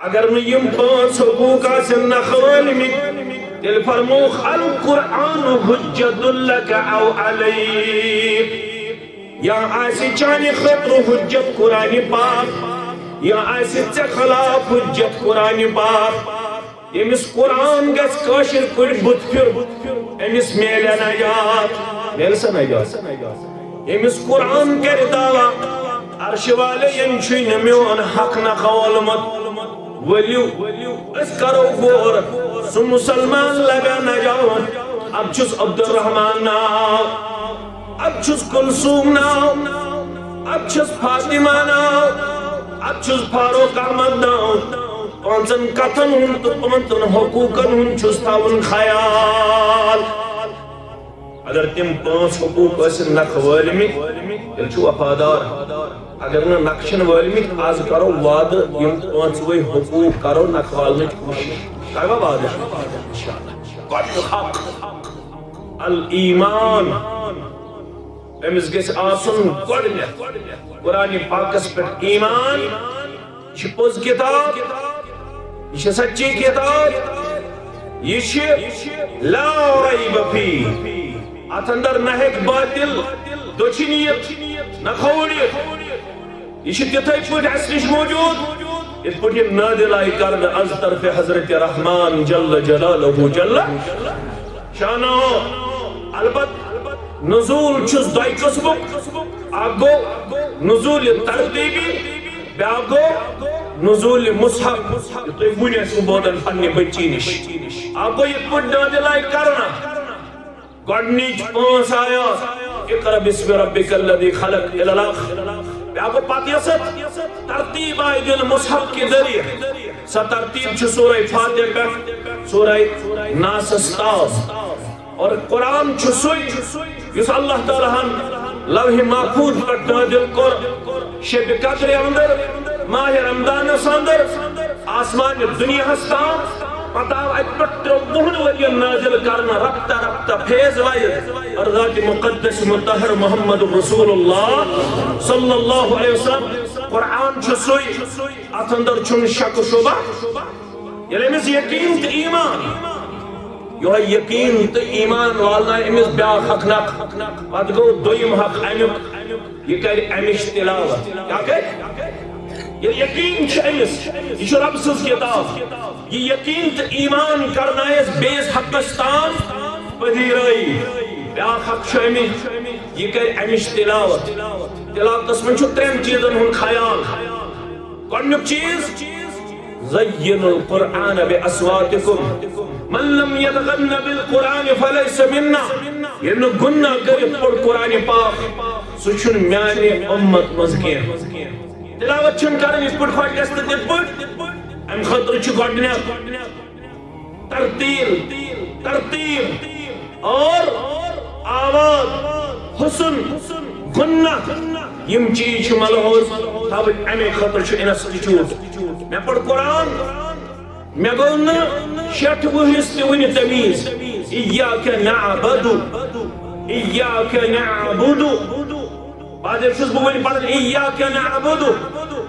اگر میں یم پانچ حقوق آسن نخوالمت تیل فرموخ القرآن حجت لک او علیک یا آسی چانی خطر حجت قرآن پاک یا آسی چا خلاف حجت قرآن پاک امس قرآن گس کاشر کل بت پھر امس میل نجات میل سا نجات امس قرآن کر دعویٰ عرش والے ینچوی نمیون حق نخوالمت ولیو اس کرو گور سو مسلمان لگا نجات اب چس عبد الرحمن ناو اب چس کلثوم ناو اب چس فاطمہ ناو اب چس فاروق احمد ناو پانچن کتن ہن تو پانچن حقوقن ہن چس تاون خیال اگر تم پانچ حقوق اسن نخوالمت تیل چھو وفادار اگر نہ نقشن والمت آز کرو وعد یم پانچوئی حقوق کرو نخوالمت کوشش کرو وعد قتل حق الایمان امس گس آسن گوڑنیت قرآن پاکس پر ایمان یہ پوز کتاب یہ سچی کتاب یہ لا ریب فی اتندر نہک باطل دوچنیت نخوڑیت یہ تتھے پٹ اصلش موجود اس پٹ یہ نادل آئی کرن از طرف حضرت رحمان جل جلالہ جل شانہ البت نزول چس دائی قسمک آگو نزول ترتیبی بیاگو نزول مصحف تو ایک بنی اسم بودن پنی بچی نش آگو یہ پٹ نادل آئی کرنا گوڑنیچ پانس آیات اقرأ بسم ربک الذی خلق الالآخر بیاگو پاتیست ترتیب آئی دل مصحف کی ذریعہ سا ترتیب چھ سورہ فاتح پر سورہ ناس استاز اور قرآن چھ سوئی یس اللہ تعالیٰ ہم لوح محفوظ پر نازل کر شب قدر اندر ماہ رمضان اندر آسمان دنیا ہستان پتہ اکبر بہن ولی نازل کرنا رفتہ رفتہ پھیز وائد اور ذات مقدس مطہر محمد رسول اللہ صلی اللہ علیہ وسلم قرآن چھسوئی اتندر چھن شک شبہ یعنی امس یقین تو ایمان یہ یقین تو ایمان والنا امس بیا حق نق پت گو دویم حق امیک یہ کر امش تلاوت کیا کہ یہ یقین امس یہ رب سز کتاب یہ یقین تو ایمان کرنا ہے بیس حقستان پذیرائی بیا حق امش یہ کر امش تلاوت تلاوت من چھو ترین چیزن ہن خیال گۄڈنیُک چیز زین القرآن بأصواتکم من لم يتغن بالقرآن فليس منا یہ گناہ کرت پڑ قرآن پاک سچن میانی امت مزکین تلاوت چھن کرن اس پڑ خوش گست تت پڑ ام خطر چھ گۄڈنیک ترتیب اور آواز حسن گناہ یم چیز چھ ملحوظ تب امی خطر چھ انسٹیٹیوٹ میں پڑھ قرآن میں گونا شٹ وحس ونی تمیز ایاک نعبد بعد شس بونی پڑھن ایاک نعبد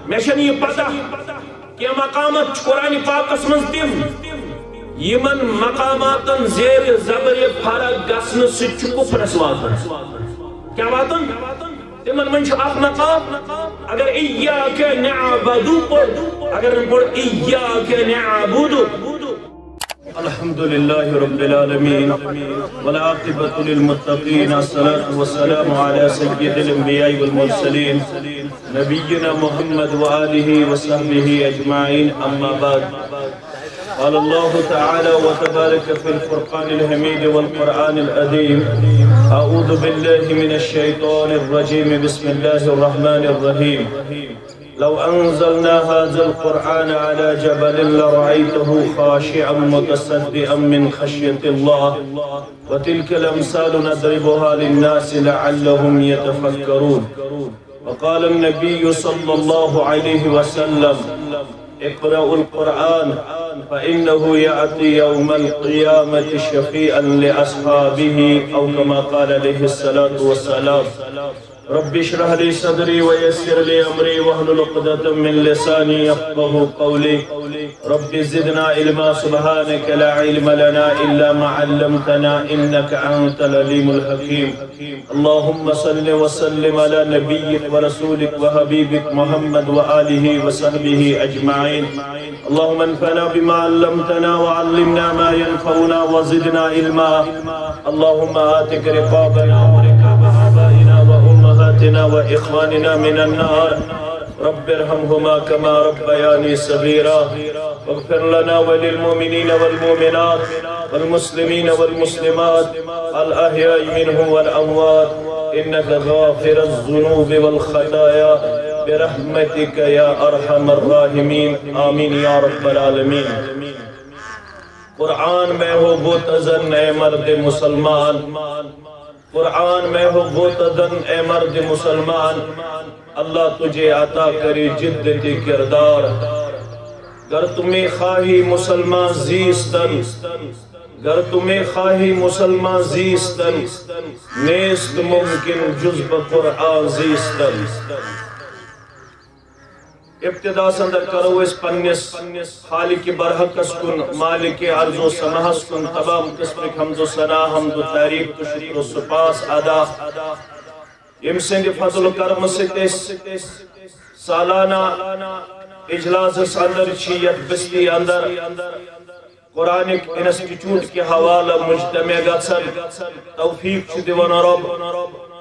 میں شن یہ پتہ کہ مقامات قرآن پاک اسمز تم یمن مقاماتن زیر زبر فرق گسن سچ کفرس واتن کیا واتن تمن من چھو اخ مقام اگر ایاک نعبد پڑھ اگر پڑھ ایاک نعبد الحمد لله رب العالمين والعاقبة للمتقين الصلاة والسلام على سيد الأنبياء والمرسلين نبينا محمد وآله وصحبه أجمعين أما بعد قال الله تعالى وتبارك في الفرقان الحميد والقرآن العظيم أعوذ بالله من الشيطان الرجيم بسم الله الرحمن الرحيم لو أنزلنا هذا القرآن على جبل لرأيته خاشعا متصدعا من خشية الله وتلك الأمثال نضربها للناس لعلهم يتفكرون وقال النبي صلى الله عليه وسلم اقرأوا القرآن فإنه يأتي يوم القيامة شفيعا لأصحابه أو كما قال عليه الصلاة والسلام رب اشرح لي صدري ويسر لي أمري واحلل عقدة من لساني يفقهوا قولي رب زدنا علما سبحانك لا علم لنا إلا ما علمتنا إنك أنت العليم الحكيم اللهم صل وسلم على نبيك ورسولك وحبيبك محمد وآله وصحبه أجمعين اللهم انفعنا بما علمتنا وعلمنا ما ينفعنا وزدنا علما اللهم آتك رقابنا ورقاب آبائنا وأمهاتنا وإخواننا من النار رب ارحمهما كما ربياني صغيرا واغفر لنا وللمؤمنين والمؤمنات والمسلمين والمسلمات الأحياء منهم والأموات إنك غافر الذنوب والخطايا برحمتك يا أرحم الراحمين آمين يا رب العالمين قرآن میں ہو بوتزن اے مرد مسلمان قرآن میں ہو بوتزن اے مرد مسلمان اللہ تجھے عطا کرے جدت کردار گر تمہیں خواہی مسلمان زیستن گر تمہیں خواہی مسلمان زیستن نیست ممکن جز بقرآن زیستن ابتدا سندر کرو اس پنس خالق برحقس کن مالک عرض و سمحس کن تمام قسمک حمد و ثنا حمد و تعریف تشریف و سپاس ادا یم سند فضل و کرم ستس سالانہ اجلاس اندر چیت بستی اندر قرآنک انسٹیٹیوٹ کے حوالہ مجتمع گھن توفیق چھ دیوان رب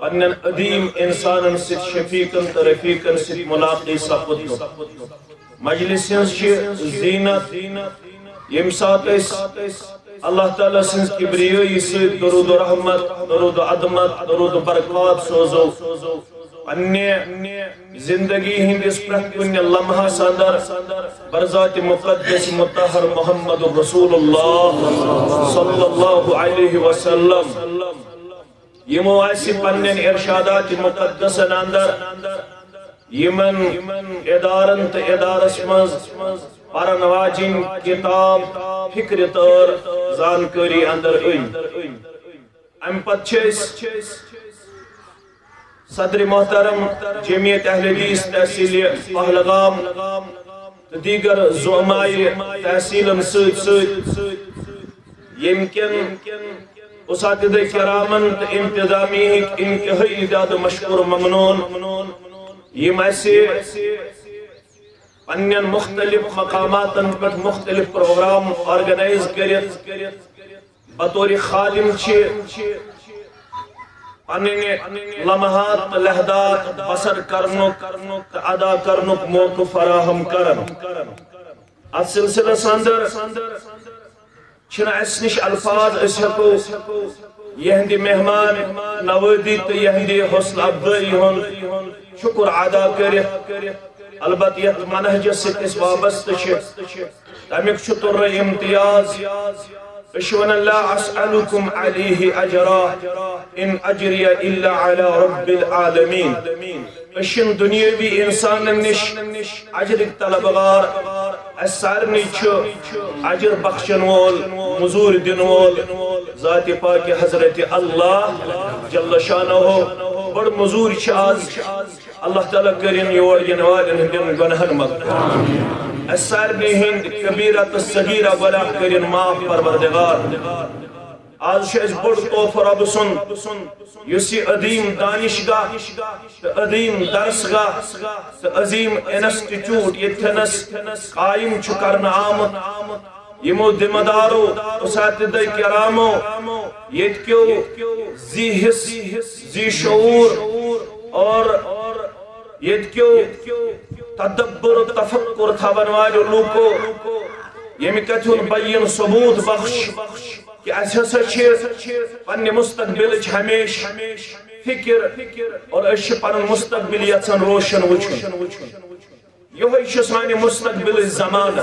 پنن عدیم انسانن ست شفیقن تو رفیقن ست ملاقی سپد مجلسن زینت یم سات اللہ تعالیٰ سنز کبریائی سے درود و رحمت درود و عظمت درود و برکات سوزو پنہ زندگی ہندس پرت کن لمحہ سندر برذات مقدس مطہر محمد رسول اللہ صلی اللہ علیہ وسلم یمو ایسی پنن ارشادات مقدسن اندر یمن ادارن تا ادارس منز پرن واجن کتاب فکر تر زانکاری اندر ام پتچیس صدر محترم جمعیت اہل حدیث تحصیل پہلگام دیگر زعمائی تحصیلن سید یمکن اساتذہ کرامن انتظامی انتہائی زیادہ مشکور ممنون یم ایسے پنن مختلف مقاماتن پر مختلف پروگرام آرگنائز کرت بطور خادم پنن لمحات لہدات بسر کرنک ادا کرنک موقع فراہم کرن ات سلسلہ سندر چھنا اس نش الفاظ اس ہکو یہندی مہمان نوادی تو یہندی حوصلہ افزائی ہون شکر ادا کرت البتہ یت منہجس ست اس وابستہ تمیک شطر امتیاز اشون لا اسألكم عليه اجرا ان اجری الا على رب العالمین اشن دنیاوی انسان نش اجرک طلبگار سارنی اجر بخشن وول مزور دن وول ذات پاک حضرت اللہ جل شانہ بڑ مزور آز اللہ تعالیٰ کرن یور ین والن ہندن گنہن مغفرت سارنی ہند کبیرت صغیرہ گناہ کرن معاف پروردگار آج شاید بڑ توف رب سن یسی عظیم دانشگاہ عظیم درسگاہ عظیم انسٹیٹیوٹ یتنس قائم چکرن آمد یمو ذمہ دارو اساتذہ کرامو یتکیو زی حس زی شعور اور یتکیو تدبر و تفکر تھاون والو لوکو یمی کتھون بین ثبوت بخش کہ اس ہسا پنہ مستقبل ہمیش فکر اور اس پن مستقبل یژھان روشن وچھن یہ سانہ مستقبل زمانہ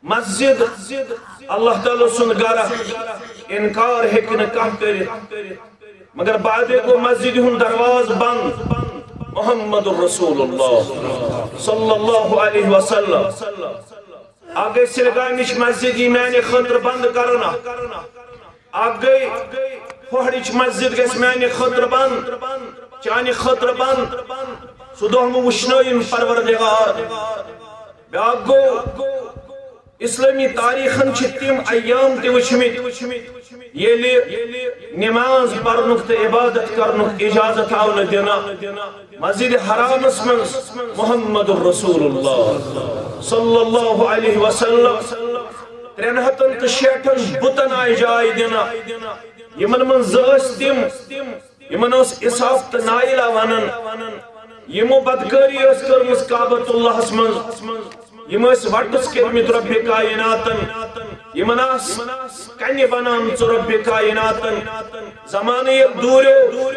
مسجد اللہ تعالیٰ سن گرہ انکار ہیکن کم کرت مگر بعد کو مسجد ہن درواز بند محمد رسول اللہ صلی اللہ علیہ وسلم آگے سرگاہ نش مسجد ایمانی خطر بند کرنا آگے پہاڑچ مسجد گژھِ میانہِ خٲطرٕ بند چانہِ خٲطرٕ بند سُہ دۄہ مہٕ وٕچھنٲیِن پروردگار بیٛاکھ گوٚو اسلامی تاریخن چھ تم ایام تہ وچھمت ییٚلہِ نماز پرنُک تہٕ عبادت کرنُک اجازت آو نہٕ دِنہٕ مسجد حرامس منٛز محمد رسول اللہ صلی اللہ علیہ وسلم 360 بُتن آیہِ جاے دِنہٕ یمن منٛز زٕ ٲسۍ تِم یمن اوس اِسحاق تہٕ نائلہ ونان یمو بدکٲری ٲس کٔرمٕژ کعبۃ اللہس منٛز یم ٲسۍ وٹس کٔرمٕتۍ رۄبِ کائناتن یمن آس کنہِ بنامژٕ رۄبِ کائناتن زمانہٕ ییٚلہِ دوٗریو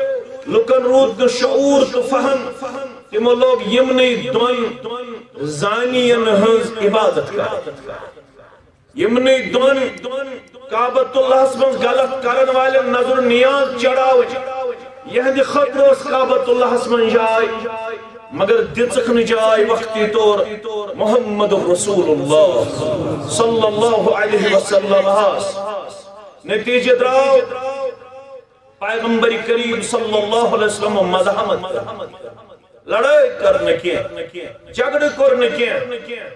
لُکن روٗد نہٕ شعوٗر تہٕ فہم تمو لوگ یمنٕے دۄن زانین ہٕنٛز عبادت کرٕنۍ یمنٕے دۄن کعبۃ اللہس منٛز غلط کرن والٮ۪ن نظر نیاز چڑھاوٕنۍ یہندِ خٲطرٕ ٲس کعبۃ اللہس منٛز جاے مگر دِژٕکھ نہٕ جاے وقتی طور محمد رسول اللہ صلی اللہ علیہ وسلم نتیجہ دراو پیغمبر کریم صلی اللہ علیہ وسلم مزاحمت لڑائی کرنے کی جھگڑ کرنے کی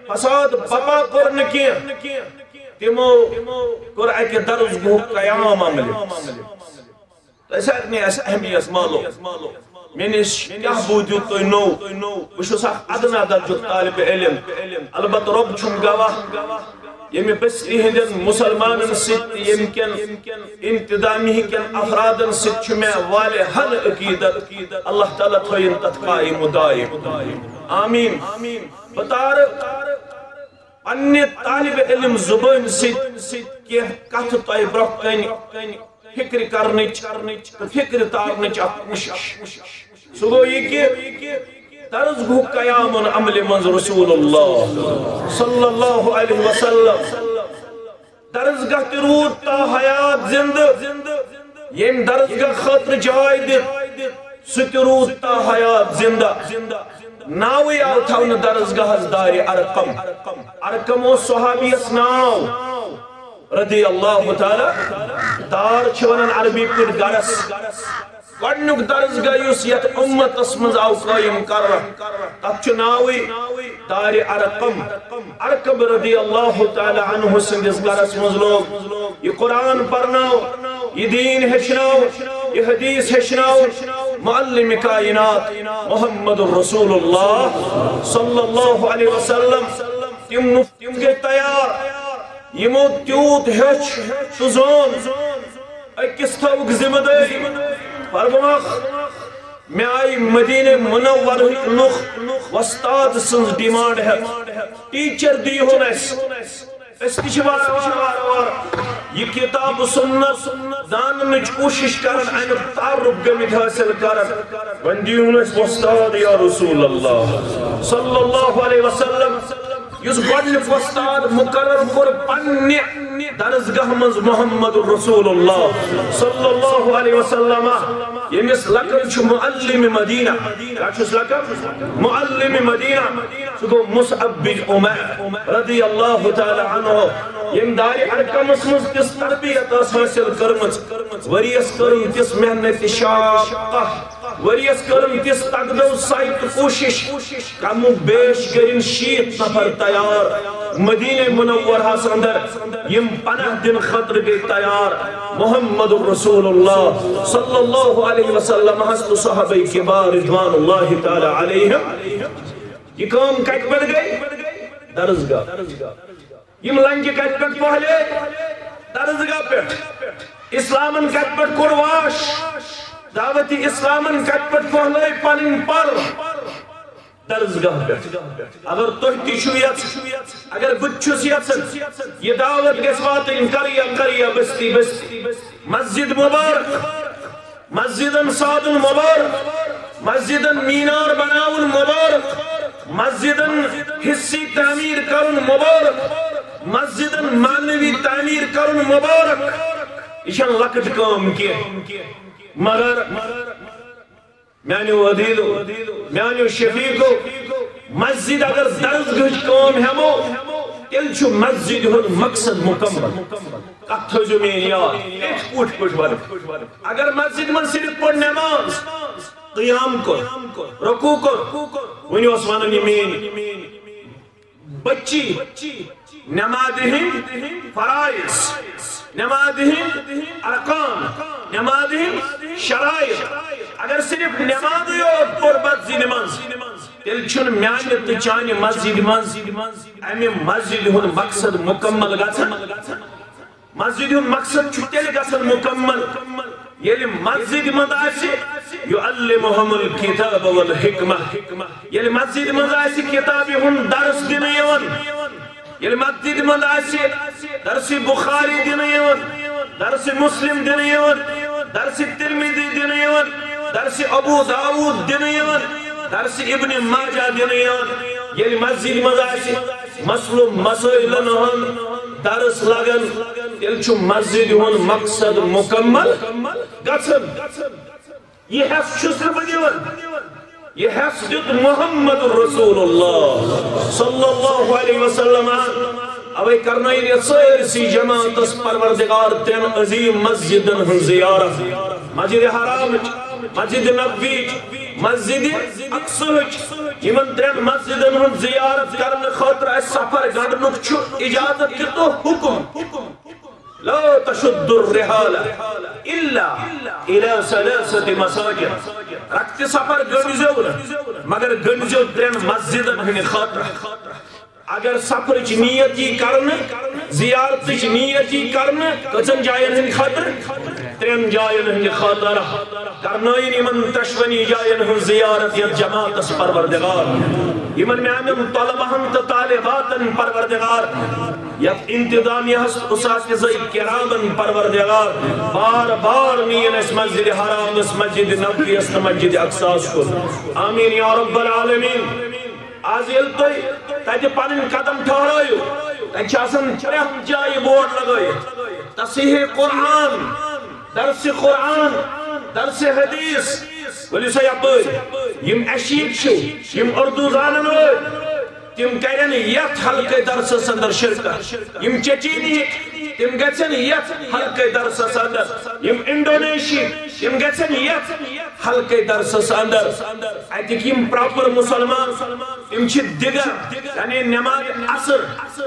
فساد بپا کرنے کی تمو کر اکہ درس گو قیام عمل ایسا اہمیت مالو منش کیا بودیو توی نو بشوس ادنا درجک طالب علم البت رب چھم گواہ یمی بستی ہندن مسلمانن ست یمکن انتدامی کن افرادن ست چھمیں والے حل عقیدت اللہ تعالیٰ تھوین تتقائی مدائم آمین بطار پنی طالب علم زبان ست کہ کت توی برکن فکر کرنچ فکر تارنچ کوشش سو گو یہ کہ طرز گو قیام عمل منز رسول اللہ صلی اللہ علیہ وسلم درزگاہ ترود تا حیات زند یم درزگاہ خطر جائے دت سترود تا حیات زندہ ناوی آو تھاون درزگاہ دار ارقم ارقم و صحابی اس ناو رضی اللہ تعالی دار چھونن عربی پر گرس گۄڈنیُک درسگاہ یُس یتھ اُمتس منٛز آو قٲیِم کرنہٕ تتھ چھُ ناوٕے دارِ ارقم ارقم رضی اللہ تعالی عنہ سٕنٛدِس گرس منٛز لوگ یہ قرآن پرناو یہ دین ہیچھناو یہ حدیث ہیچھناو معلم کائنات محمد رسول اللہ صلی اللہ علیہ وسلم تم گئے تیار یمو تیوت ہیچ تو زون اکس تھوک ذمہ داری فرماخ میں آئی مدینہ منور لوگ وستاد سنز ڈیمانڈ ہے ٹیچر دی ہونا اس تیچوار یہ کتاب سنت داننچ کوشش کرن این تعرف گمت حاصل کرن وندیون اس وستاد یا رسول اللہ صلی اللہ علیہ وسلم یس گۄڈنیُک وستاد مقرر کور پننہِ درسگاہ منٛز محمد رسول اللہ صلی اللہ علیہ وسلم ییٚمِس لقب چھُ معلم مدینہ کیا چھُس لقب معلم مدینہ سُہ گوٚو مصعب بن عمیر رضی اللہ تعالی عنہ یم دارِ ارقمس منٛز تِژھ تربیت ٲس حٲصِل کٔرمٕژ ؤریَس کٔرٕن تِژھ محنت شاقہ ؤریَس کٔرٕن تِژھ تگدو ساے تہٕ کوشش کمُک بیش کٔرِن 60 نفر تیار مدینہ منورہس اندر یم پناہ دن خطر گئی تیار محمد رسول اللہ صلی اللہ علیہ وسلم حسن صحابہ کبار رضوان اللہ تعالی علیہم یہ کام کٹ پڑ گئی درسگاہ یم لنجہ کٹ پڑ پہلے درسگاہ پہ اسلامن کٹ پڑ کرواش دعوت اسلامن کٹ پڑ پہلے پنن پر درسگاہ پہ اگر تُہۍ تہِ چھُو یژھان اگر بہٕ تہِ چھُس یژھان یہ دعوت گژھِ واتٕنۍ قریہ بستی مسجد مبارک مسجدن سادن مبارک مسجدن مینار بناون مبارک مسجدن حصی تعمیر کرن مبارک مسجدن معنوی تعمیر کرن مبارک یہ چھنہٕ لۄکٕٹ کٲم کینٛہہ مگر میانیو عدیدو میانیو شفیقو مسجد اگر درسگاہٕچ کٲم ہیمو تیل چھو مسجد ہن مقصد مکمل کت تھوزو میں یاد ایک پوٹ ورک اگر مسجد من صرف پڑھ نماز قیام کر رکوع کر ونی اس ونن مین بچی نماز ہند فرائض نماز ہند ارکان نماز ہند شرائط اگر صرف نماز یوت پور مسجد من تیل چھن میانہ تو چانہ مسجد من امہ مسجد ہند مقصد مکمل گژھان مسجد ہند مقصد چھُ تیل گژھان مکمل ییٚلہِ مسجد منٛز آسہِ یعلمهم الکتاب والحکمہ ییٚلہِ مسجد منٛز آسہِ کتابہِ ہُنٛد درس دِنہٕ یِوان ییٚلہِ مسجد منٛز آسہِ درس بخاری دِنہٕ یِوان درس مسلم دِنہٕ یِوان درس ترمذی دِنہٕ یِوان درس ابو داود دِنہٕ یِوان درس ابن ماجہ دِنہٕ یِوان ییٚلہِ مسجد منٛز آسہِ مسلو مسائلن ہُنٛد درس لگن تیل چھُ مسجد ہُنٛد مقصد مکمل گژھان یہ حص چھُس نہٕ بہٕ دِوان یہ حص دیُت محمد رسول اللہ صلی اللہ علیہ وسلم اوے کرنٲیِن یتھ سٲرسٕے جماعتس پروردگار ترٛٮ۪ن عظیٖم مسجدن ہٕنٛز زیارت مسجد حرامٕچ مسجد نبویچ مسجد اقصاہٕچ یمن ترٛٮ۪ن مسجدن ہٕنٛز زیارت کرنہٕ خٲطرٕ اسہِ سفر گنڈنُک چھُ اجازت تہِ تہٕ حکم لا تشد الرحال الا الى ثلاثة مساجد رکھتہِ سفر گٔنڈزیو نہٕ مگر گٔنڈزیو ترٛٮ۪ن مسجدن ہٕنٛدِ خٲطرٕ اگر سفرچ نیت یہ کرنا زیارتچ نیت یہ کرنا کچن جائن ہند خاطر ترین جائن ہند خاطر کرنائن یمن تشونی جائن ہند زیارت یا جماعت اس پروردگار یمن میانن طلبہن تا طالباتن پروردگار یا انتظامیہ اساتذہ کرامن پروردگار بار بار نین اس مسجد حرام اس مسجد نبوی اس مسجد اقصاص کو آمین یا رب العالمین آز یل تُہۍ تتہِ پنٕنۍ قدم ٹھہرٲیِو تتہِ چھِ آسان پرٛٮ۪تھ جایہِ بورڈ لگٲیِتھ تصحیح قرآن درس قرآن درس حدیث ؤلِو سا یپٲرۍ یِم اَشیٖک چھِ یِم اردو زانن وٲلۍ تِم کرن یتھ حلقے درسس اندر شرکت یم چچینی تم گژھن یتھ حلقے درسس اندر یم انڈونیشی تم گژھن یتھ حلقے درسس اندر اتک یم پراپر مسلمان تم چھ دگر یعنی نماز عصر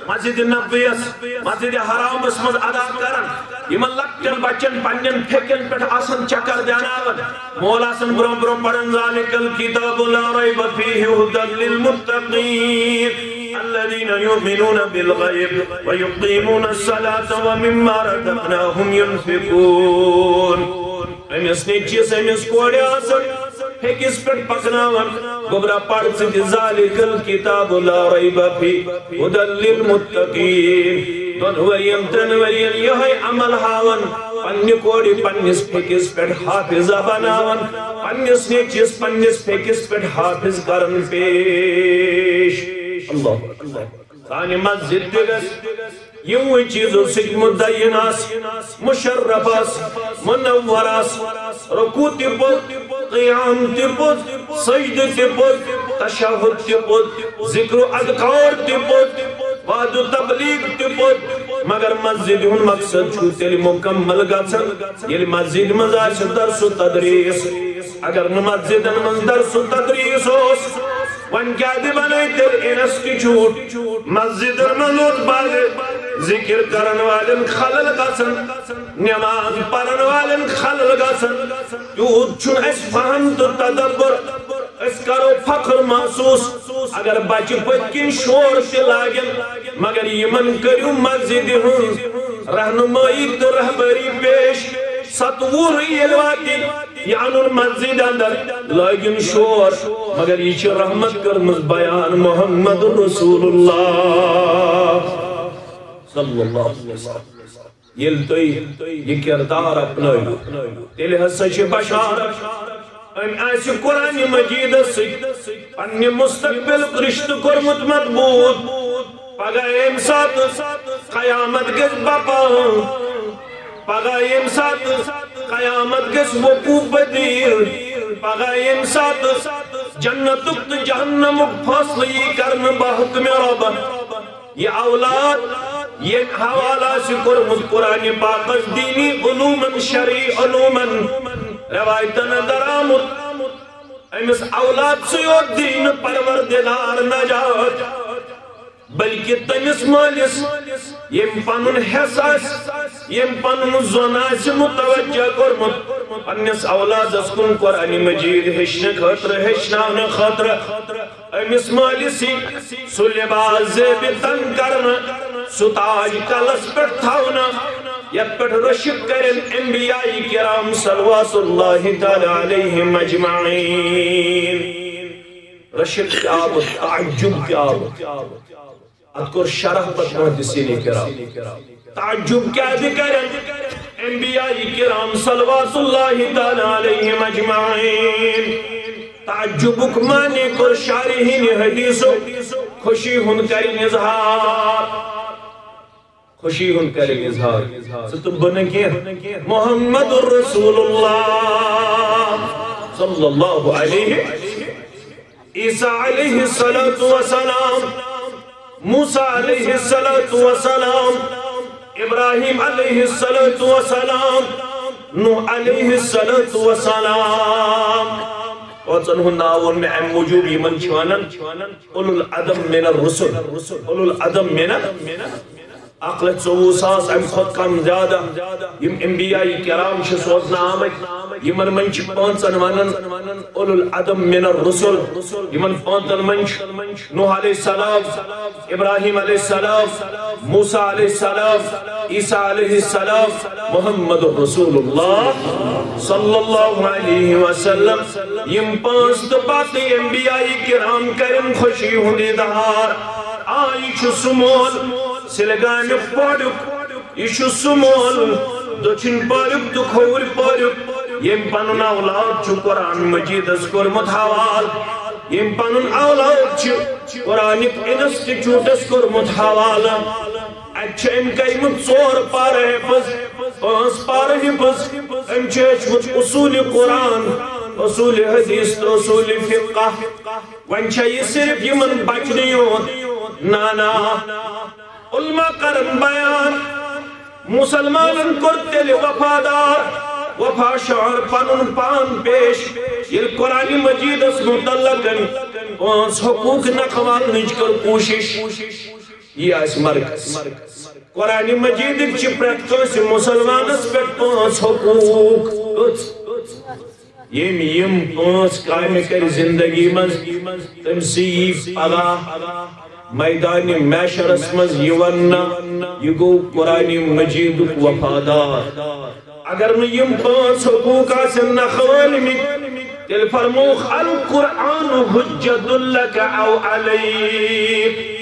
مسجد نبویس مسجد حرامس مز ادا کرن یمن لکٹن بچن پنن پھیکن پٹھ آسن چکر دیاناون مولا سن برم برم پڑھن ذالک الکتاب لا ریب فیہ ھدی للمتقین الذين يؤمنون بالغيب ويقيمون الصلاة ومما رزقناهم ينفقون امس نیچیس امس کوڑے آسن ہیکس پٹ پکناون گبرا پڑھ سکتی ذالک الکتاب لا ریب فیہ ھدی للمتقین دون وریم ترن وریم یہ عمل ہاون پنی کوڑی پنیس پھیکس پٹ حافظہ بناون پنیس نیچیس پنیس پھیکس پٹ حافظ کرن پیش اللہ سانی مسجد دیگس یوں چیزوں سکھ مدین آس مشرف آس منور آس رکوع تی پوت قیام تی پوت سجد تی پوت تشہد تی پوت ذکر و اذکار تی پوت وعد و تبلیغ تی پوت مگر مسجد ہن مقصد چھو تیلی مکمل گژھن یلی مسجد مز آس درس و تدریس اگر مسجد مز درس و تدریس ہوس ون کیا دی بنائی تیل انسٹیچوٹ مسجد منوت باغ ذکر کرن والن خلل گسن نماز پڑھن والن خلل گسن یوت چھن اس فہم تو تدبر اس کرو فخر محسوس اگر بچ پتکن شور سے لاگن مگر یمن کریو مسجد ہن رہنمائی تو رہبری پیش ستور یلواتی یعنی مسجد اندر لاگن شور مگر یہ رحمت کرمز بیان محمد رسول اللہ صلی اللہ علیہ وسلم یل توی یہ کردار اپنائیو تیلے حسش بشارت ام ایسی قرآن مجید سکھ پنی مستقبل رشت کرمت مضبوط پگا ایم ساتھ قیامت گز بپا پگا ایم ساتھ قیامت گز وقوع بدیر پگا ایم ساتھ جنت جہنم فصلی کرن بحکم رب یہ اولاد یہ حوالہ سے کرمت قرآن پاکس دینی علومن شرعی علومن روایتن درامت امس اولاد سیوت دین پروردگار نجات بلکہ تمس مالس یم پنن حساس یم پنن زناس متوجہ کرمت پنس اولادس کن قرآن مجید ہشن خطر ہشنان خطر امس مالس سو لباس زیب تن کرنا سو تاج کلس پر تھاونا یت پر رشک کرن انبیاء کرام صلوات اللہ تعالی علیہم اجمعین رشک کیا آبت تعجب کیا آبت اذکر شرح پر محدثین کرام تعجب کیا ذکرن انبیاء کرام صلوات اللہ تعالی علیہم اجمعین تعجبک مانے کر شارحین حدیثو خوشی ہن کریں اظہار خوشی ہن کریں اظہار ستم بنن کیا محمد الرسول اللہ صلی اللہ علیہ عیسیٰ علیہ السلام موسیٰ علیہ السلام ابراہیم علیہ السلام نوح علیہ السلام وطن ہن ناون میں ام موجود یمن چھوانن اولو العدم من الرسل اولو العدم من اقلت سوساس ام خود کم زیادہ یم انبیاء کرام چھ سوزنا آمد یمن منچ پانچن ونن اولو العدم من الرسل یمن پانچن منچ نوح علیہ السلام ابراہیم علیہ السلام موسیٰ علیہ السلام عیسیٰ علیہ السلام محمد رسول اللہ صلی اللہ علیہ وسلم یم پانچ تو باقی انبیاء کرام کرن خوشی ہندی دہار آئی چھ سمول سلگان پاڑک یہ چھ سمول دچن پاڑک تو کھور پاڑک یم پنن اولاد چھ قرآن مجید اس کرمت حوال یم پنن اولاد چھ قرآنک انسٹیٹیوٹ اس کرمت حوال اچھا ام کئیمت ژور پار حفظ پانچ پار حفظ ام چھ اصول قرآن اصول حدیث تو اصول فقہ ونچہ یہ صرف یمن بچنی ہوت نانا علماء کرن بیان مسلمانن کرتل وفادار وفا شعر پنن پان پیش یہ قرآن مجید اس متعلقن پانچ حقوق نقوال نجکر کوشش یہ اس مرکز قرآن مجید چی پریکٹوس مسلمان اس پر پانچ حقوق یم پانچ قائم کر زندگی من تمسیف اللہ میدان میشر اسمز یورنا یہ گو قرآن مجید وفادار اگر یم پانچ حقوق آسن نخوال میں تل فرموخ القرآن حجت لک او علیک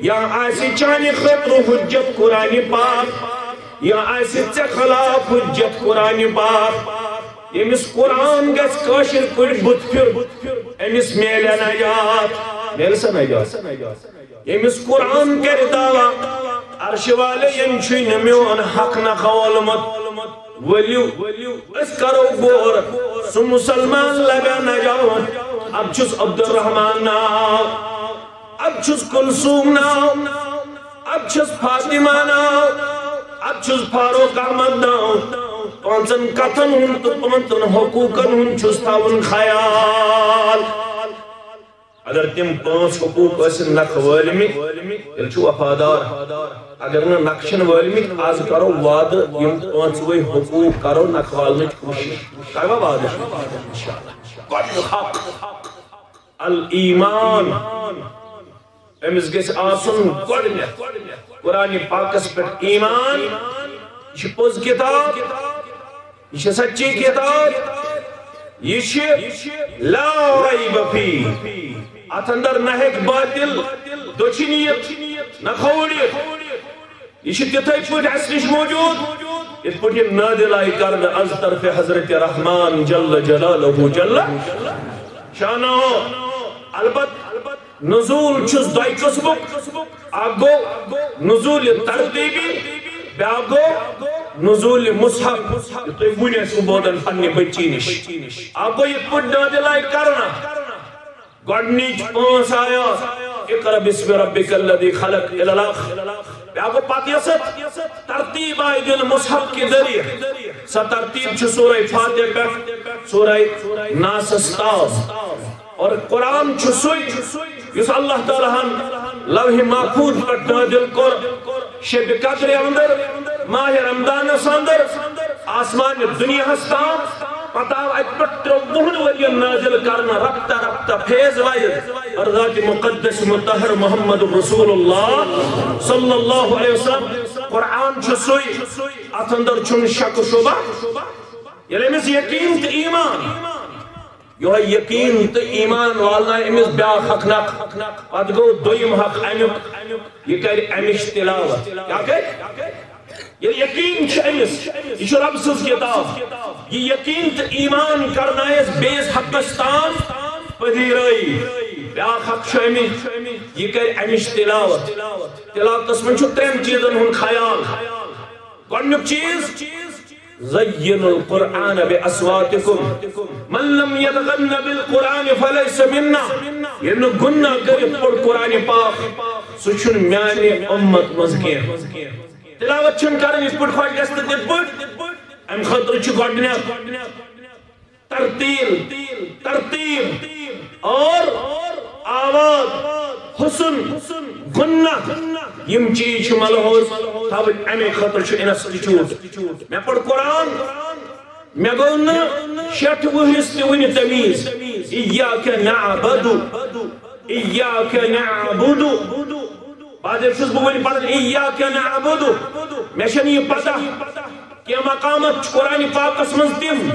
یا آسی چانی خطر حجت قرآن پاک یا آسی خلاف حجت قرآن پاک یمس قرآن گس کاشر کڑ بت پھر امس میل نجات میل سا نجات یمس قرآن کر دعویٰ عرش والے ینچوی نمیون حق نخولمت ولیو اس کرو گور سو مسلمان لگا نجات اب چھس عبد الرحمن ناو اب چھس کلثوم ناو اب چھس فاطمہ ناو اب چھس فاروق احمد ناو پانچن کتن ہن تو پانچن حقوقن ہن چھس تاون خیال اگر تم پانچ حقوق اسن نخ والمی تیل چھو وفادار اگر نقشن والمی آز کرو وعد یم پانچ وی حقوق کرو نخ والمی کوشش کرو وعد انشاءاللہ حق الایمان امس گیس آسن گوڑنیت قرآن پاکس پر ایمان یہ پوز کتاب یہ سچی کتاب یہ لا ریب فی اتندر نہیک باطل دچنیت نخوڑیت یہ تتھائی پوٹ حسنش موجود اس پوٹ یہ نادل آئی کرد از طرف حضرت رحمان جل جلالہ جل شانہ البت نزول چھس دائی قسمک آگو نزول ترتیبی بیاگو نزول مصحف تو ایک بنی اسم بودن پنی بچینش آگو یہ پوٹ نادل آئی کرنا گوڑنیچ پانس آیا اقرأ بسم ربک الذی خلق الالآخر بیاکو پاتیست ترتیب آئی دن مصحف کی ذریعہ سا ترتیب چھ سورہ فاتح پہ سورہ ناس استاز اور قرآن چھ سوئی یس اللہ تعالیٰ ہن لوح محفوظ پر نازل کر شب قدر اندر ماہ رمضان اندر آسمان دنیا ہستان پتاو اکبر وہن ولی نازل کرنا ربطہ ربطہ فیض وائد اور ذات مقدس مطہر محمد رسول اللہ صلی اللہ علیہ وسلم قرآن چھ سوئی ات اندر چھن شک شبہ یعنی مس یقین تو ایمان یہ یقین تو ایمان والنا امس بیا حق نق پت گو دویم حق امیک یہ کر امش تلاوت کیا کہ یہ یقین چھ امس یہ رب سز کتاب یہ یقین تو ایمان کرنا اس بیس حقستان پذیرائی بیا حق چھ امس یہ کر امش تلاوت تلاوت من چھو ترین چیزن ہن خیال گۄڈنیُک چیز زینوا القرآن بأصواتکم من لم يتغن بالقرآن فلیس منا یہ گناہ کرت پر قرآن پاک سچن میانی امت مزکیر تلاوت چھن کرن اس پر خواہ گست دت پر ام خطر چھ گۄڈنیک ترتیب اور آواز حسن گناہ یم چیز چھ ملحوظ تھاو امی خطر چھ انسٹیٹیوٹ میں پڑھ قرآن میں گونا شٹ وحس تیونی تمیز ایاک نعبدو بعد افشس بولی پڑھن ایاک نعبدو میں شن یہ پتہ کہ مقامت قرآن پاک اسمز تیم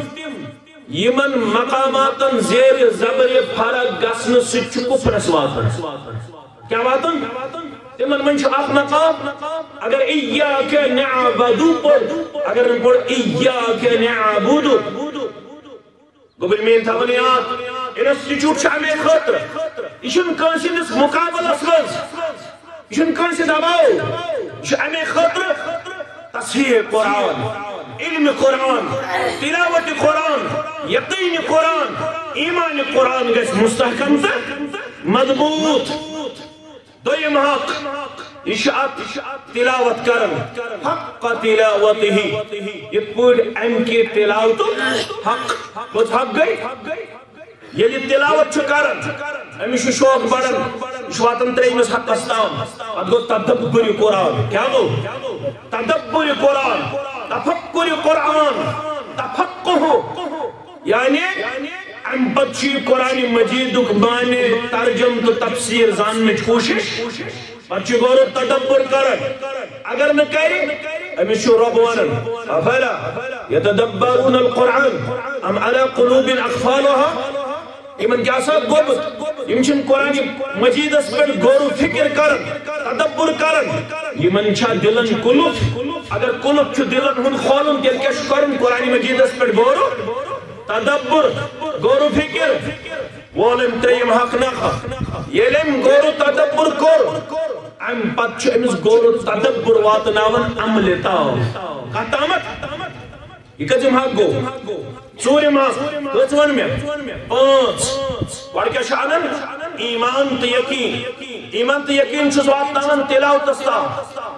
یمن مقاماتن زیر زبر فرق گسن سچ کفرس واتن کیا واتن تمن من اخ مقام اگر ایاک نعبدو پڑھ اگر من پڑھ ایاک نعبدو گوبل مین تھا بنیاد انسٹیٹیوٹ شامل خطر اشن کانسی نس مقابل اسمز اشن کانسی دباؤ اشن خطر تصحیح قرآن علم قرآن تلاوت قرآن یقین قرآن ایمان قرآن گس مستحکم مضبوط دویم حق اشاعت تلاوت کرن حق تلاوته یہ پوری ام کی تلاوت حق کچھ حق گئی یہ تلاوت کرن امیش شوق بڑھن شواتن تریمس حق استام اد گو تدبر قرآن کیا گو تدبر قرآن تفکر قرآن تفقہ یعنی ام بچی قرآن مجید معنی ترجم تو تفسیر زان میں کوشش بچی گورو تدبر کرن اگر نہ کری امیش رب ونن افلا یتدبرون القرآن ام على قلوب اقفالها ایمن کیا سا گوبت ایمچن قرآن مجید اس پر گورو فکر کرن تدبر کرن ایمن چھا دلن قلوب اگر قلوب چھو دلن ہن خولن دل کش کرن قرآن مجید اس پر گورو تدبر گورو فکر وولم تریم حق نخا یلم گورو تدبر کر ام پتچ امس گورو تدبر واتناون عمل تاو کتامت یہ کجم حق گو ژوٗرِم حق کٔژ وَن مےٚ پانٛژھ گۄڈٕ کیٛاہ چھُ اَنان ایٖمان تہٕ یقیٖن ایٖمان تہٕ یقیٖن چھُس واتناوان تِلاوتس تام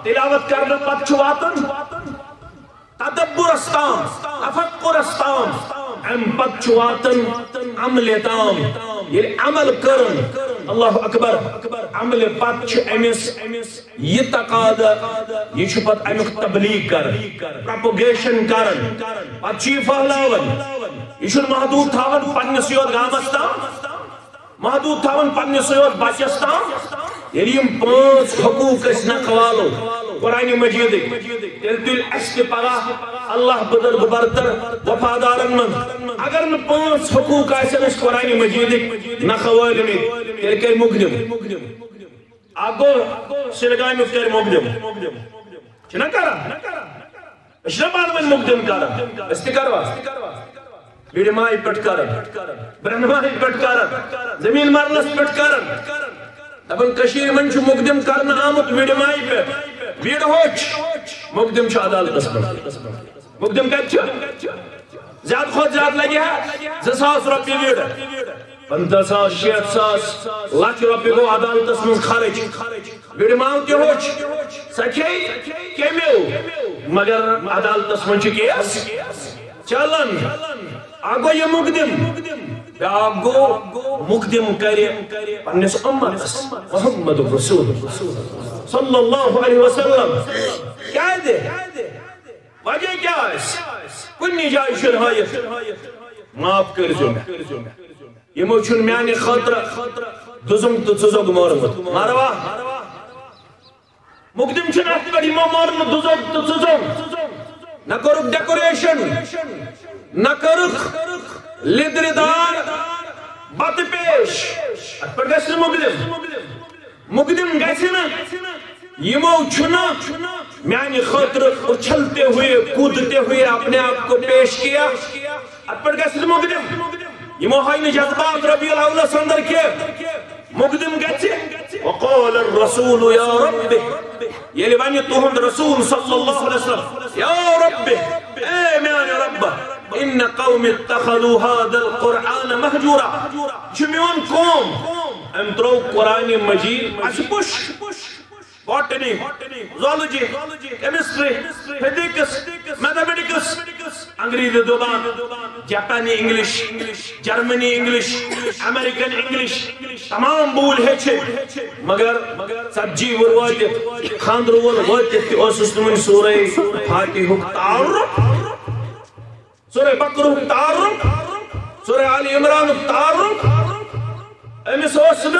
تِلاوت کرنہٕ پتہٕ چھُ واتان تدبرس تام تفکرس تام ام پتہٕ چھُ واتان عملہِ تام ییٚلہِ عمل کرن اللہ اکبر عمل پتہٕ چھُ أمِس یہِ تقاضا یہِ چھُ پتہٕ امیُک تبلیغ کران پروپگیشن کران پتہٕ چھُ یہِ پھہلاوان یہ چھُنہٕ محدوٗد تھاوان پننِسٕے یوت گامس تام محدوٗد تھاوان پننِسٕے یوت بچس تام ییٚلہِ یِم پانٛژھ حقوٗق أسۍ نکھوالو قرآن مجیدٕکۍ تیٚلہِ تُلہِ اَسہِ تہِ پگاہ اللہ بزرگ برتر وفادارن من اگر نہٕ پانٛژھ حقوٗق آسن اَسہِ قرآن مجیدٕکۍ نکھوٲلمٕتۍ تیٚلہِ کَرِ مُقدِم اکھ گوٚو سِرگامیُک کَرِ مُقدِم چھِنا کران أسۍ چھِنا پانہٕ ؤنۍ مُقدِم کران أسۍ تہِ کروا بِڑماے پٮ۪ٹھ کران برٛہنماے پٮ۪ٹھ کران زمیٖن مرلس پٮ۪ٹھ کران دپان کٔشیٖرِ منٛز چھُ مُقدِم کرنہٕ آمُت وِڑماے پٮ۪ٹھ بیٖڑ ہوچ مُقدِم چھُ عدالتس منٛز مُقدِم کتہِ چھُ زیادٕ کھۄتہٕ زیادٕ لگہِ ہا 2000 رۄپیہِ وِڑ 50,000 60,000 لچھ رۄپیہِ گوٚو عدالتس منٛز خرچ وِڑِ ماو تہِ ہوٚچھ سۄ کھیٚیہِ کیٚمیو مگر عدالتس منٛز چھُ کیس چلان اکھ گوٚو یہِ مُقدِم بیٛاکھ گوٚو مُقدِم کرِ پننِس اُمتس محمد رسول صلی اللہ علیہ وسلم کیٛازِ وجہ کیٛاہ آسہِ کُنہِ جایہِ چھُنہٕ ہٲیِتھ معاف کٔرۍزیو مےٚ یِمو چھُنہٕ میانہِ خٲطرٕ دُزُم تہٕ ژُزُگ مورمُت مروا مُقدِم چھُنہٕ اَتھ پٮ۪ٹھ یِمو مورمُت دُزُگ تہٕ ژُزُم نہ کوٚرُکھ ڈیکوریشن نہ کٔرٕکھ لیٚدرِ دار بتہٕ پیش اَتھ پٮ۪ٹھ گژھِ نہٕ مُقدِم گژھِ نہٕ یِمو چھُنہٕ میانہِ خٲطرٕ اُچھلتے ہوئے کودتے ہوئے اپنے آپ کو پیش کیا ات پر گژھِ نہٕ مُقدِم یِمو ہاے نہٕ جذبات ربیع الاولس اندر کینٛہہ مُقدِم گژھِ وقال الرسول یا رب ییٚلہِ وَنہِ تُہُنٛد رسول صلی اللہ علیہ وسلم یا رب اے میانہِ رب ان قوم اتخذوا هذا القرآن مهجورا چھُ میون قوم أمۍ ترٛوو قرآنِ مجیٖد اَسہِ push botany, zoology, chemistry, physics, mathematics, Angrezi زبان, Japanese English, Germany English, American English, تمام بول ہیچے مگر سبجی ورواتت خاندر ورواتت اوسس نمن سورہ فاتحہ تعارف سورہ بقرہ تعارف سورہ آل عمران تعارف امس اوسن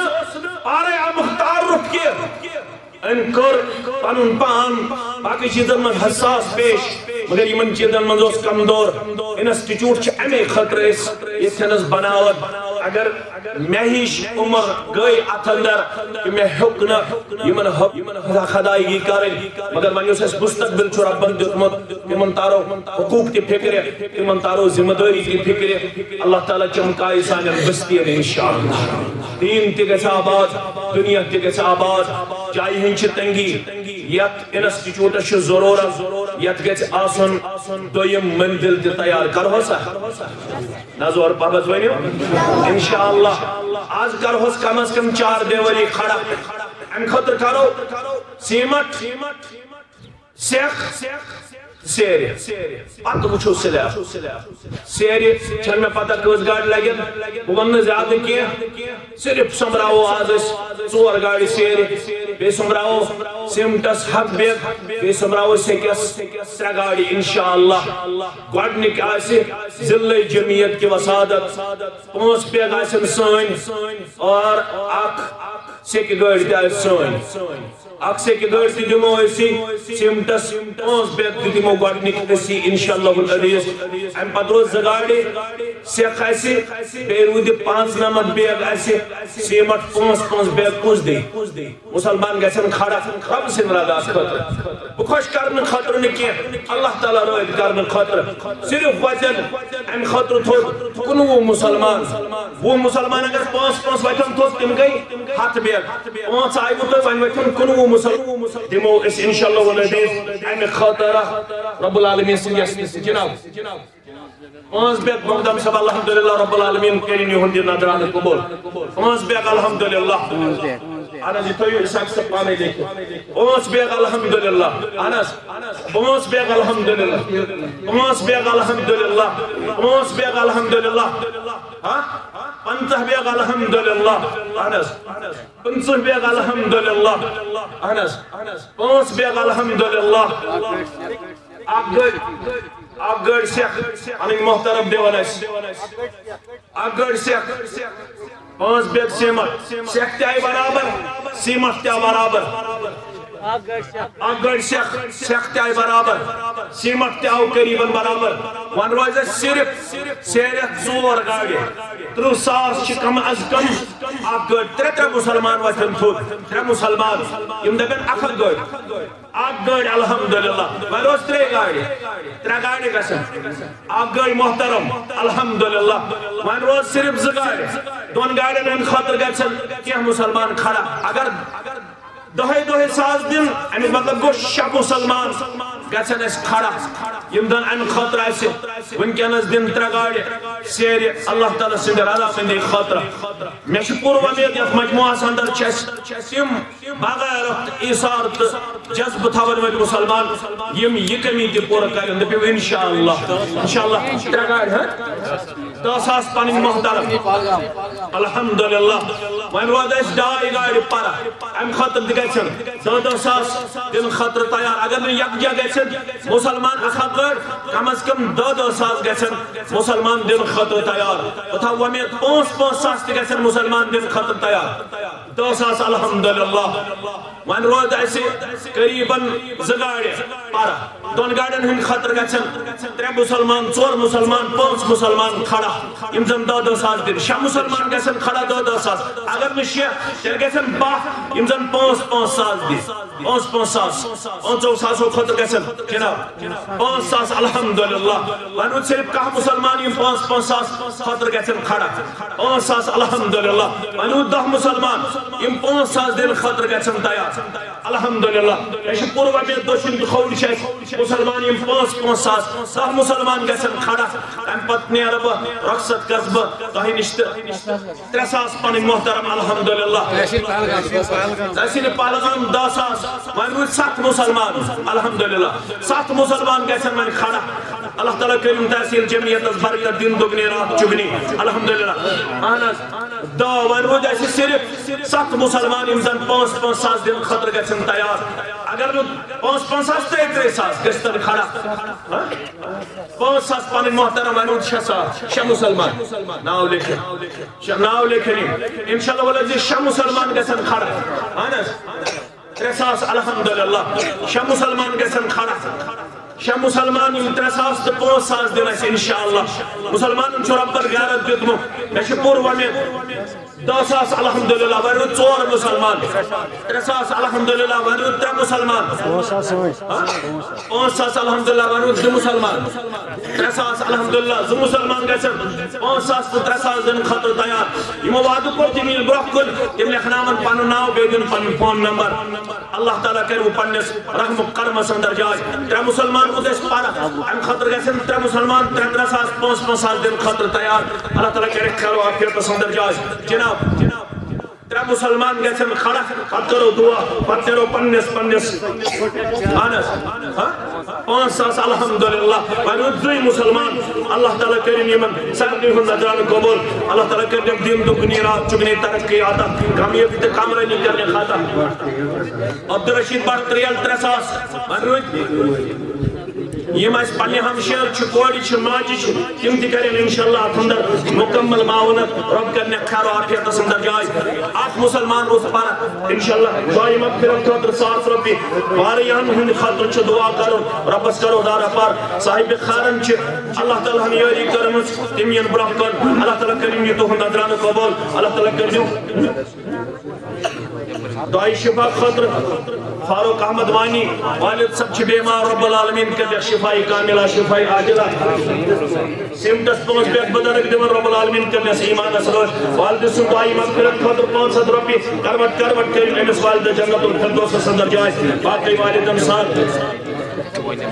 پارے امک تعارف کی ان کر پنن پان باقی چیزن من حساس پیش مگر یمن چیزن من اوس کمزور انسٹیٹیوٹ چھ امی خطر اس یتنس بناوت اگر مہیش عمر گئی ات اندر کہ میں حکنا یمن خدایگی کرن مگر من اس مستقبل چھ ربن دیتمت یمن تارو حقوق تی فکر یمن تارو ذمہ داری تی فکر اللہ تعالی چمکائی سان بستی انشاءاللہ دین تی گژھِ آباد دنیا تی گژھِ آباد جائے ہن چھ تنگی یت انسٹیٹیوٹس چھ ضرورت یت گژھِ آسن دویم منزل تی تیار کرو سا نظور پابت ونیو انشاءاللہ آج کرہوس کم از کم 4 دیواری کھڑا ام خطر کرو سیمٹ سیخ سیری پتہ وچھو سلیب سیری چھن میں پتہ کس گاڑی لگن ون زیادہ کی صرف سمراو آز 4 گاڑی سیری بے سمراو سیمٹس ہتھ بیگ بے سمراو سیکس 3 گاڑی انشاءاللہ گوڑنک آسی ضلع جمعیت کی وسادت 5 بیگ آسن سن اور اک سیک گاڑی تی سن اک سیک گاڑی تی دمو اسی سیمٹس 5 بیگ تی دمو گوڑنک اسی انشاءاللہ العزیز ام پترو زگاڑی سیک آسی بیرود 5 نمت بیگ آسی سیمٹ 5 بیگ کس دی مسلمان گسن کھڑا کم سن رادا خطر بخوش کرن خطر نکی اللہ تعالی رائد کرن خطر صرف وجن ام خطر تھو 19 مسلمان وہ مسلمان اگر 5 وجن تھو تم گئی ہاتھ بیگ 5 آئی وہ تو وجن 19 مسلمان دمو اس انشاءاللہ والعزیز ام خطر رب العالمین سنجس جناب 5 بیگ مقدم سب الحمدللہ رب العالمین کرین یہن نظران قبول 5 بیگ الحمدللہ انس یہ اساق سے پانے دیکھو 5 بیگ الحمدللہ انس 5 بیگ الحمدللہ 5 بیگ الحمدللہ 5 بیگ الحمدللہ 50 بیگ الحمدللہ انس 50 بیگ الحمدللہ انس 5 بیگ الحمدللہ آپ گڑ سیخ انہیں محترم دیوان ایس آپ گڑ سیخ 5 بیگ سیمٹ سیخ تیائی برابر سیمٹ تیائی برابر آپ گڑ سیخ تیائی برابر سیمٹ تیائی قریباً برابر وان روز صرف سیرت 4 گاڑی 30,000 چھ کم از کم آپ گڑ 3 مسلمان وچن تھوڑ 3 مسلمان یم دبن اکھل گڑ آپ گڑ الحمدللہ وان روز 3 گاڑی 3 گاڑی گسن آپ گڑ محترم الحمدللہ وان روز صرف 2 گاڑی 2 گاڑین ان خاطر گسن کیا مسلمان کھڑا اگر دہے ساز دن امیت مطلب گو 6 مسلمان گسن اس کھڑا يمدن عن خطر عسي وإن كان دين ترغاري سيري الله تعالى سندر على من دي خطر مش پور ومید يف مجموعة سندر چسيم بغير إيصار جذب ثور میں مسلمان یم یہ کمی کی پورا کریں دپیو انشاءاللہ ترغاري ہاں 10,000 پانی محترم الحمدللہ وين واد اس ڈائی گاڑی پارا ام خطر دگچن 10,000 دن خطر تیار اگر میں یک جا گچن مسلمان خطر کم از کم 10,000 گچن مسلمان دن خطر تیار تھا ومید 5,000 گچن مسلمان دن خطر تیار 10,000 الحمدللہ وين واد اس قریبا زگاڑی پارا دون گاڑن ہن خطر گچن 3 مسلمان 4 مسلمان 5 مسلمان کھڑا امزن 10,000 دن شاہ مسلمان گچن کھڑا 10,000 اگر میں شیعہ تیل گچن باہ امزن 5,000 دن 5,000 خطر گچن جناب 5,000 الحمدللہ وانو صرف کہا مسلمان 5,000 خطر گچن کھڑا 5,000 الحمدللہ وانو 10 مسلمان 5,000 دن خطر گچن تیار الحمدللہ ایشی پورو میں دوشن خوری شاید مسلمان 5,000 10 مسلمان گچن کھڑا ام پتنی عرب رخصت قصبہ تاہی نشت 3,000 پانی محترم الحمدللہ تحصیل پہلگام 10,000 وانو 7 مسلمان الحمدللہ 7 مسلمان گچن من کھڑا اللہ تعالیٰ کریم تحصیل جمعیت از برکت دن دگنی رات چگنی الحمدللہ آناز دا وانو جیسے صرف 7 مسلمان امزن 5,000 دن خطر گچن تیار اگر 5,000 3,000 گستر کھڑا 5,000 پانی محترم وانو 6 مسلمان ناو لکھنی انشاءاللہ والذی 6 مسلمان گچن کھڑا آناز 3,000 الحمدللہ 6 مسلمان گچن کھڑا 6 مسلمان 3,000 تو 5,000 دن ایسے انشاءاللہ مسلمان چھو رب پر غیرت دیتمو ایسے پور ومی 10,000 الحمدللہ ورد 4 مسلمان 3,000 الحمدللہ ورد 3 مسلمان 5,000 الحمدللہ ورد 2 مسلمان 3,000 الحمدللہ 2 مسلمان گیسن 5,000 تو 3,000 دن خطر تیار یہ وعدو کو تیمیل برخ کل تیم لکھنامن پانو ناو بیدن پانو فون نمبر اللہ تعالیٰ کرو پانس رحم کرم سندر جائے 3 مسلمان کو دیس پارا ام خطر گیسن 3 مسلمان 3,000 5,000 دن خطر تیار اللہ تعالیٰ کرو آفیت سندر جائے جناب 3 مسلمان گیسن کھڑا حد کرو دعا پت کرو پنس آنس 5,000 الحمدللہ ونود 2 مسلمان اللہ تعالیٰ کریم یمن سردی ہن نظران قبول اللہ تعالیٰ کریم دین دگنی رات چگنی ترقی آتا کامیابی تے کامرانی کرنے خاتا عبدالرشید بٹ 3,000 ونود یہ اس پنی ہمشیر چھکوڑی چھ ماجی چھ تم تی کریں انشاءاللہ اتھندر مکمل معاونت رب کرنے کھارو آفیت سندر جائے 8 مسلمان روز پارا انشاءاللہ دعائی مغفرت خاطر 100 ربی واریان ہن خاطر چھ دعا کرو ربس کرو دارا پر صاحب خارن چھ اللہ تعالیٰ ہم یاری کرمس تمین براہ کر اللہ تعالیٰ کریم یہ تو ہن ادران قبول اللہ تعالیٰ کریم دعائی شفا خاطر فاروق احمد وانی والد سب چھ بیمار رب العالمین کر شفائی کاملہ شفائی عاجلہ سمتس 5 بیت بدرک دیون رب العالمین کرنے سے ایمان اسروش والد سن دعائی مغفرت خاطر 500 روپی کروٹ کریم امس والد جنت الفردوس سندر جائے باقی والدن ساتھ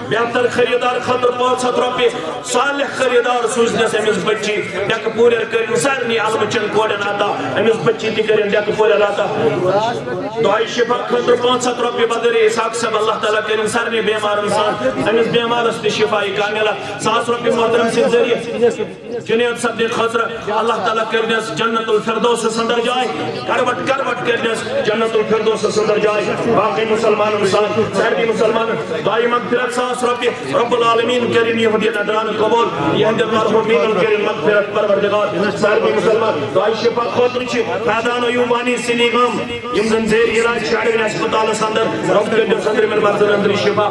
بہتر خریدار خاطر 500 روپی صالح خریدار سوزنس امس بچی ڈیک پورر کرن سارنی علمچن کوڑن آتا امس بچی تی کرن ڈیک پورر آتا دعائی شفا خاطر 500 روپی بدر اسحاق صاحب اللہ تعالیٰ کرن سارنی بیمار انسان امس بیمار استی شفائی کاملہ 100 روپی محترم سے ذریعے جنید صدیق خضر اللہ تعالیٰ کرنس جنت الفردوس سندر جائے کروٹ کرنس جنت الفردوس سندر جائے باقی مسلمان انسان سارنی مسلمان دعائی مغفرت 100 روپی رب العالمین کریم یہودی ندران قبول یہند مرحومین کریم مغفرت پروردگار سارنی مسلمان دعائی شفا خاطر چھ فیضان ایوبانی سنیغام یمزن زیر علاج شہرین اسپتال سندر رب کریم صدر من مرزن اندری شفا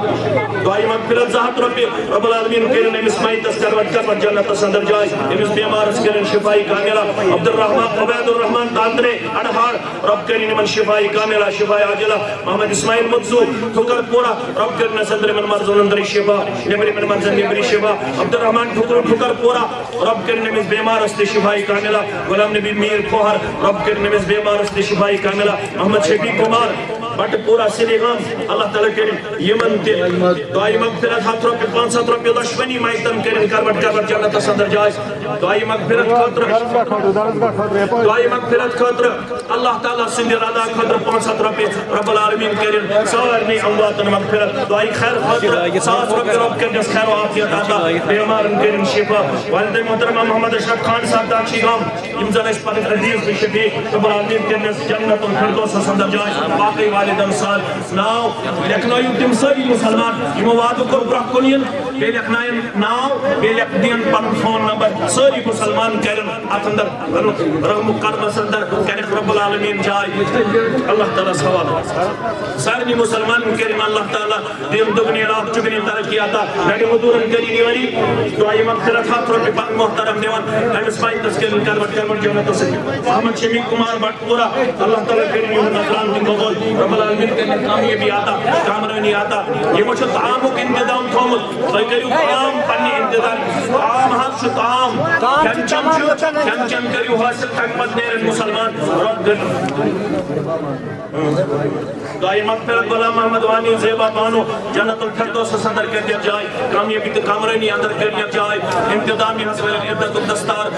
دعائی مغفرت 100 روپی رب العالمین کریم امس مائتس کروٹ جنت سندر جائے امس بیمارس کرن شفائی کاملہ عبدالرحمن عبید الرحمن تاندرے اڑہار رب کریم من شفائی کاملہ شفائی عاجلہ محمد اسماعیل مدزو ٹھکر پورا رب کریم صدر من مرزن اندری شفا نبری من مرزن نبری شفا عبدالرحمن ٹھکر پورا رب کریم امس بیمارس تے شفائی کاملہ غلام نبی میر کھوہر رب کریم امس بیمارس تے شفائی کاملہ محمد شفیق کمار بٹ پورا سریغام اللہ تعالیٰ کریں یمن تے دعائی مغفرت 7 رۄپیہِ 500 رۄپیہِ دۄشوٕنی مائتن کریں کربٹ جنتس اندر جائے دعائی مغفرت خاطر دعائی مغفرت خاطر اللہ تعالیٰ سندھ رضا خاطر 500 رۄپیہِ رب العالمین کریں سارنی امواتن مغفرت دعائی خیر خاطر 100 رۄپیہِ رب کرنس خیر و عافیت عطا بیمارن کریں شفا والد محترمہ محمد اشرف خان صاحب داچھی گام یم زن اس پر عزیز بشفی رب العالمین کرنس جنت الفردوس اندر جائے باقی والدن سال ناو لکھنائیو تم ساری مسلمان یمو وعدو کر برہ کنین بے لکھنائن ناو بے لکھ دین پن فون نمبر ساری مسلمان کرن ات اندر رحم کرم اندر کرن رب العالمین جائے اللہ تعالیٰ سوال سارنی مسلمان کرن اللہ تعالیٰ دین دگنی رات چگنی ترقی آتا نگی مدورن کری نیوانی دعائی مغفرت 7 رۄپیہِ پن محترم دیوان امس مائتس کرن کربٹ جنت محمد شمیق کمار بٹ پورا اللہ تعالیٰ کرن یون نظران دن قبول رب العالمین کرن کامیابی آتا کامرانی آتا یہ مجھے تعامک انتظام تھومت تو کریو تعام پنی انتظام تعام حد شو تعام کم کریو حاصل حکمت نیرن مسلمان رب گن دعائی مغفرت بلا محمد وانی زیبا بانو جنت الفردوس صدر کر دیا جائے کامیابی کامرانی اندر کر دیا جائے انتظامی حسب عدت الدستار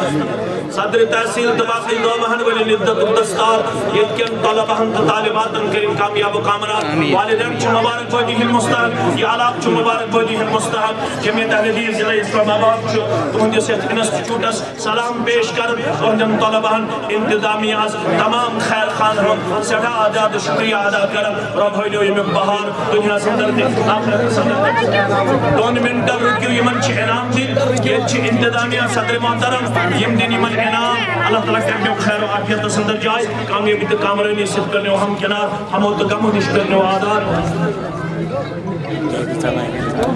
صدر تحصیل دباقی دو مہن ولی عدت الدستار یدکن طلبہن طالباتن کریں کامیاب و کامران والدین چو مبارک بودی ہن مستحق یہ علاق چو مبارک بودی ہن مستحق جمعیت اہلدیر ضلع اسلام آباد چو تہندس انسٹیٹیوٹس سلام پیش کر تہندن طلبہن انتظامی حس تمام خیر خان ہم سٹھا آزاد شکریہ ادا کر رب ہوئی یمیک بہار دنیا صدر دے آخرت صدر دے 2 منٹ رکیو یمن چھ انعام دن یہ چھ انتظامیہ صدر محترم یم دن یمن انعام اللہ تعالیٰ کرنے خیر و عافیت صدر جائے کامیابی تو کامرانی صرف کرنے ہم کنار ہم غم نش کرنے آدار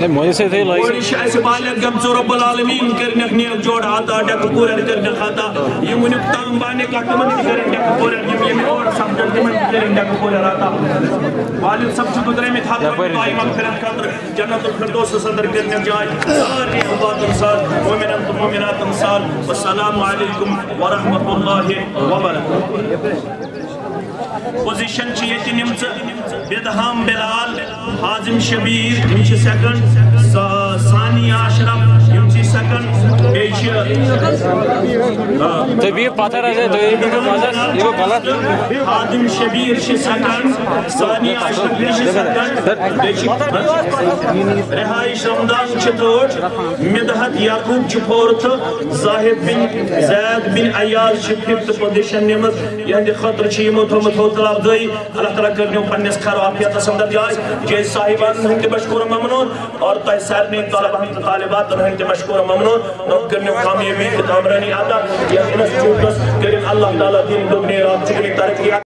گوڑش ایسے بالغ گمزو رب العالمین کرنے نیک جوڑ آتا ڈیک پورر کرنے خاتا یہ منک تام بانے کا تمن کرنے ڈیک پورر یہ اور سب تمن کرنے ڈیک پورر آتا والد سب سے گزرے میں تھا دعائی مغفرت خاطر جنت الفردوس صدر کرنے جائے سارے اموات انسان مومنات انسان والسلام علیکم ورحمت اللہ وبرکاتہ پوزیشن چی یہ نمز بدہام بلال حازم شبیر ہمچی سیکنڈ ثانی اشرف ہمچی سیکنڈ تو بھی پتہ رہے تو یہ مزہ یہ غلط حازم شبیر چی سیکنڈ ثانی اشرف چی سیکنڈ رہائش رمضان چی تھرڈ مدحت یعقوب چی فورتھ زاہد بن زید بن ایاز چی ففتھ پوزیشن نمز یہاں خطر چی متحمد ہوتل افضائی اللہ تعالیٰ کرنے پنیس خیر و عافیت سمدر جائے جائے صاحبان ہنتے مشکور ممنون اور تاہی سارنے طالبان طالبات ہنتے مشکور ممنون نوک کرنے کامیابی کامرانی آتا یا انسٹیوٹس کریں اللہ تعالیٰ دین دگنے رات چکنے ترقی